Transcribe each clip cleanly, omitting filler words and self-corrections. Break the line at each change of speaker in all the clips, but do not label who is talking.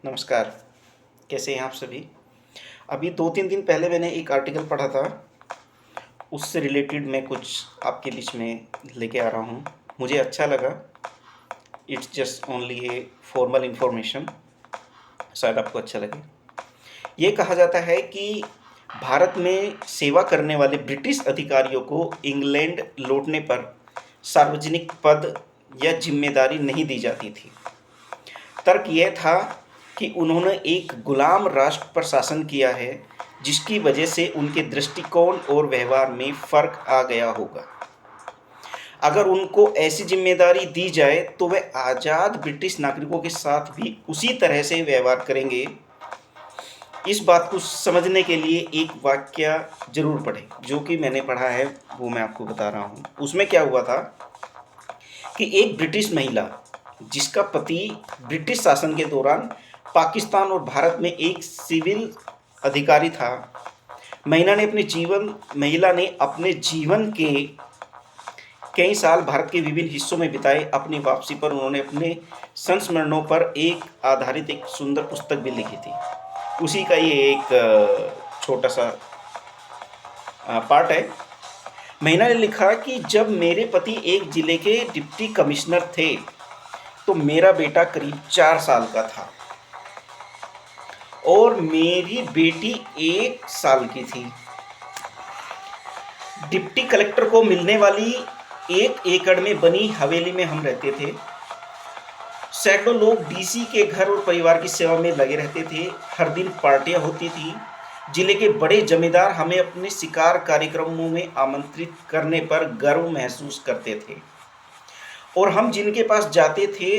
नमस्कार। कैसे हैं आप सभी? अभी 2-3 दिन पहले मैंने एक आर्टिकल पढ़ा था, उससे रिलेटेड मैं कुछ आपके बीच में लेके आ रहा हूँ। मुझे अच्छा लगा। It's just only a formal information, शायद आपको अच्छा लगे। ये कहा जाता है कि भारत में सेवा करने वाले ब्रिटिश अधिकारियों को इंग्लैंड लौटने पर सार्वजनिक पद या ज़िम्मेदारी नहीं दी जाती थी। तर्क यह था कि उन्होंने एक गुलाम राष्ट्र पर शासन किया है, जिसकी वजह से उनके दृष्टिकोण और व्यवहार में फ़र्क आ गया होगा। अगर उनको ऐसी ज़िम्मेदारी दी जाए तो वे आज़ाद ब्रिटिश नागरिकों के साथ भी उसी तरह से व्यवहार करेंगे। इस बात को समझने के लिए एक वाक़या ज़रूर पढ़ें, जो कि मैंने पढ़ा है, वो मैं आपको बता रहा हूँ। उसमें क्या हुआ था कि एक ब्रिटिश महिला, जिसका पति ब्रिटिश शासन के दौरान पाकिस्तान और भारत में एक सिविल अधिकारी था, महिला ने अपने जीवन के कई साल भारत के विभिन्न हिस्सों में बिताए। अपनी वापसी पर उन्होंने अपने संस्मरणों पर एक आधारित एक सुंदर पुस्तक भी लिखी थी। उसी का ये एक छोटा सा पार्ट है। महिला ने लिखा कि जब मेरे पति एक जिले के डिप्टी कमिश्नर थे, तो मेरा बेटा करीब 4 साल का था और मेरी बेटी 1 साल की थी। डिप्टी कलेक्टर को मिलने वाली 1 एकड़ में बनी हवेली में हम रहते थे। सैकड़ों लोग डीसी के घर और परिवार की सेवा में लगे रहते थे। हर दिन पार्टियां होती थी। जिले के बड़े जमींदार हमें अपने शिकार कार्यक्रमों में आमंत्रित करने पर गर्व महसूस करते थे और हम जिनके पास जाते थे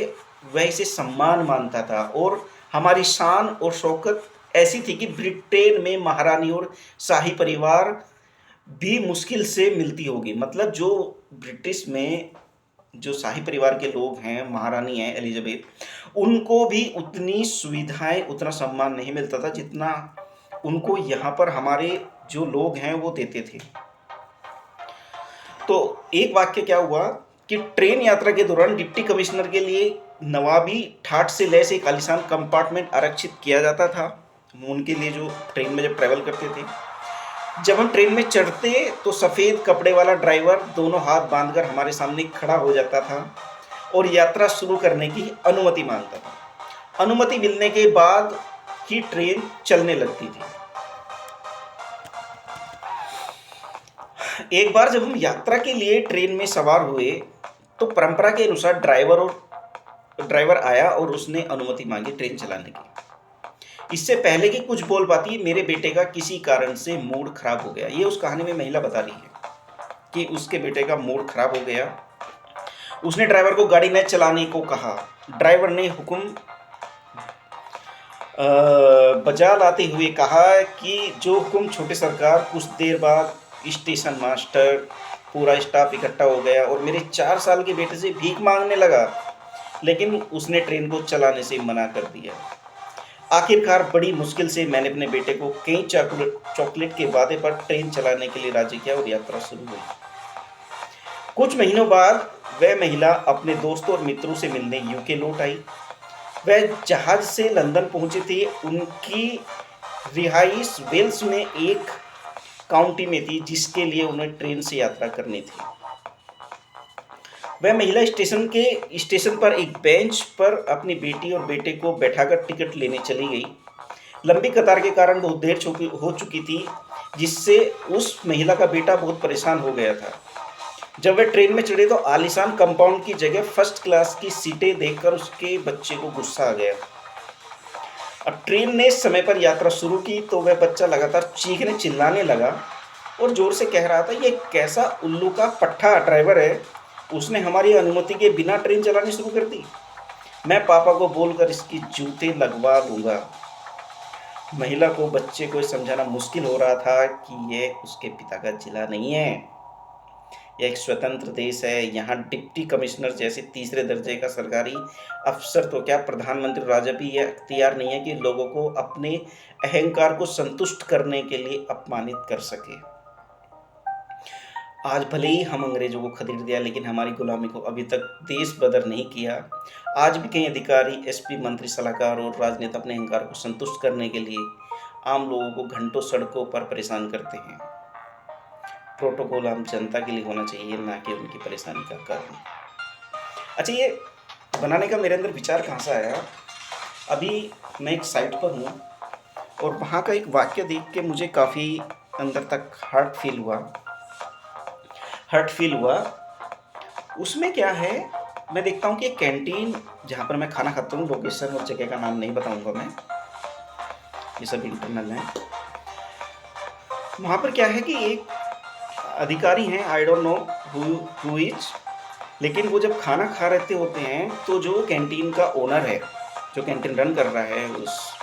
वह इसे सम्मान मानता था। और हमारी शान और शौकत ऐसी थी कि ब्रिटेन में महारानी और शाही परिवार भी मुश्किल से मिलती होगी। मतलब जो ब्रिटिश में जो शाही परिवार के लोग हैं, महारानी हैं एलिजाबेथ, उनको भी उतनी सुविधाएं, उतना सम्मान नहीं मिलता था जितना उनको यहाँ पर हमारे जो लोग हैं वो देते थे। तो एक वाक्य क्या हुआ कि ट्रेन यात्रा के दौरान डिप्टी कमिश्नर के लिए नवाबी ठाट से लैस एक आलीशान कंपार्टमेंट आरक्षित किया जाता था उनके लिए, जो ट्रेन में जब ट्रैवल करते थे। जब हम ट्रेन में चढ़ते तो सफ़ेद कपड़े वाला ड्राइवर दोनों हाथ बांधकर हमारे सामने खड़ा हो जाता था और यात्रा शुरू करने की अनुमति मांगता था। अनुमति मिलने के बाद ही ट्रेन चलने लगती थी। एक बार जब हम यात्रा के लिए ट्रेन में सवार हुए तो परंपरा के अनुसार ड्राइवर आया और उसने अनुमति मांगी ट्रेन चलाने की। इससे पहले कि कुछ बोल पाती, मेरे बेटे का किसी कारण से मूड खराब हो गया। ये उस कहानी में महिला बता रही है कि उसके बेटे का मूड खराब हो गया। उसने ड्राइवर को गाड़ी न चलाने को कहा। ड्राइवर ने हुक्म बजा लाते हुए कहा कि जो हुक्म छोटे सरकार। कुछ देर बाद स्टेशन मास्टर, पूरा स्टाफ इकट्ठा हो गया और मेरे 4 साल के बेटे से भीख मांगने लगा, लेकिन उसने ट्रेन को चलाने से मना कर दिया। आखिरकार बड़ी मुश्किल से मैंने अपने बेटे को कई चॉकलेट के वादे पर ट्रेन चलाने के लिए राजी किया और यात्रा शुरू हुई। कुछ महीनों बाद वह महिला अपने दोस्तों और मित्रों से मिलने यूके लौट आई। वह जहाज से लंदन पहुंचे थे। उनकी रिहाइश वेल्स में एक काउंटी में थी, जिसके लिए उन्हें ट्रेन से यात्रा करनी थी। वह महिला स्टेशन पर एक बेंच पर अपनी बेटी और बेटे को बैठाकर टिकट लेने चली गई। लंबी कतार के कारण बहुत देर हो चुकी थी, जिससे उस महिला का बेटा बहुत परेशान हो गया था। जब वह ट्रेन में चढ़े तो आलीशान कंपाउंड की जगह फर्स्ट क्लास की सीटें देखकर उसके बच्चे को गुस्सा आ गया। अब ट्रेन ने समय पर यात्रा शुरू की तो वह बच्चा लगातार चीखने चिल्लाने लगा और जोर से कह रहा था, ये कैसा उल्लू का पट्ठा ड्राइवर है, उसने हमारी अनुमति के बिना ट्रेन चलानी शुरू कर दी। मैं पापा को बोलकर इसकी जूते लगवा दूंगा। महिला को बच्चे को समझाना मुश्किल हो रहा था कि यह उसके पिता का जिला नहीं है, यह एक स्वतंत्र देश है। यहाँ डिप्टी कमिश्नर जैसे तीसरे दर्जे का सरकारी अफसर तो क्या, प्रधानमंत्री राजा भी यह अख्तियार नहीं है कि लोगों को अपने अहंकार को संतुष्ट करने के लिए अपमानित कर सके। आज भले ही हम अंग्रेज़ों को खदेड़ दिया, लेकिन हमारी गुलामी को अभी तक देश बदर नहीं किया। आज भी कई अधिकारी, एसपी, मंत्री, सलाहकार और राजनेता अपने अहंकार को संतुष्ट करने के लिए आम लोगों को घंटों सड़कों पर परेशान करते हैं। प्रोटोकॉल आम जनता के लिए होना चाहिए, ना कि उनकी परेशानी का कारण। अच्छा, ये बनाने का मेरे अंदर विचार कहाँ से आया? अभी मैं एक साइट पर हूँ और वहाँ का एक वाक्य देख के मुझे काफ़ी अंदर तक हर्ट फील हुआ। उसमें क्या है, मैं देखता हूँ कि एक कैंटीन जहाँ पर मैं खाना खाता हूँ, लोकेशन और जगह का नाम नहीं बताऊँगा मैं, ये सब इंटरनल है। वहाँ पर क्या है कि एक अधिकारी हैं, I don't know who is, लेकिन वो जब खाना खा रहे होते हैं तो जो कैंटीन का ओनर है, जो कैंटीन रन कर रहा है उस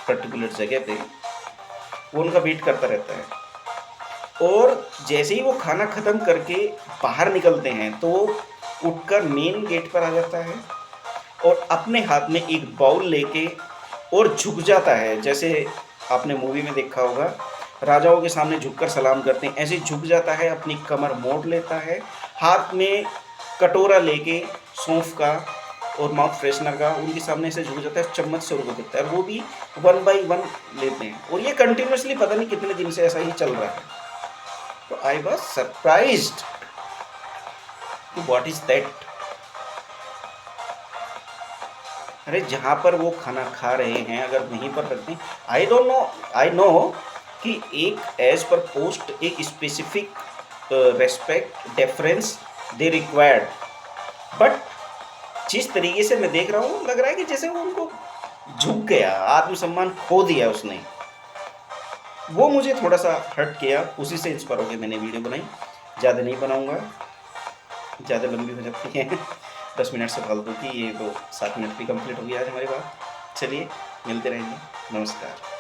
पर्टिकुलर जगह पे, वो उनका वेट करता रहता है। और जैसे ही वो खाना ख़त्म करके बाहर निकलते हैं तो उठकर मेन गेट पर आ जाता है और अपने हाथ में एक बाउल लेके और झुक जाता है। जैसे आपने मूवी में देखा होगा, राजाओं के सामने झुककर सलाम करते हैं, ऐसे झुक जाता है, अपनी कमर मोड़ लेता है, हाथ में कटोरा लेके सौंफ का और माउथ फ्रेशनर का उनके सामने ऐसे झुक जाता है, चम्मच से उनको देता है, और वो भी 1 बाय 1 लेते हैं। और ये कंटिन्यूअसली पता नहीं कितने दिन से ऐसा ही चल रहा है। तो आई वॉज सरप्राइज्ड कि व्हाट इज दैट। अरे जहाँ पर वो खाना खा रहे हैं अगर वहीं पर रखते हैं, आई नो कि एक एज पर पोस्ट एक specific respect deference they required, but जिस तरीके से मैं देख रहा हूँ लग रहा है कि जैसे वो उनको झुक गया, आत्मसम्मान खो दिया उसने। वो मुझे थोड़ा सा हर्ट किया, उसी से इंस्पायर होकर मैंने वीडियो बनाई। ज़्यादा नहीं बनाऊँगा, ज़्यादा लंबी हो जाती है 10 मिनट से फालतू की, ये तो 7 मिनट भी कंप्लीट हो गया आज हमारी बात। चलिए मिलते रहेंगे, नमस्कार।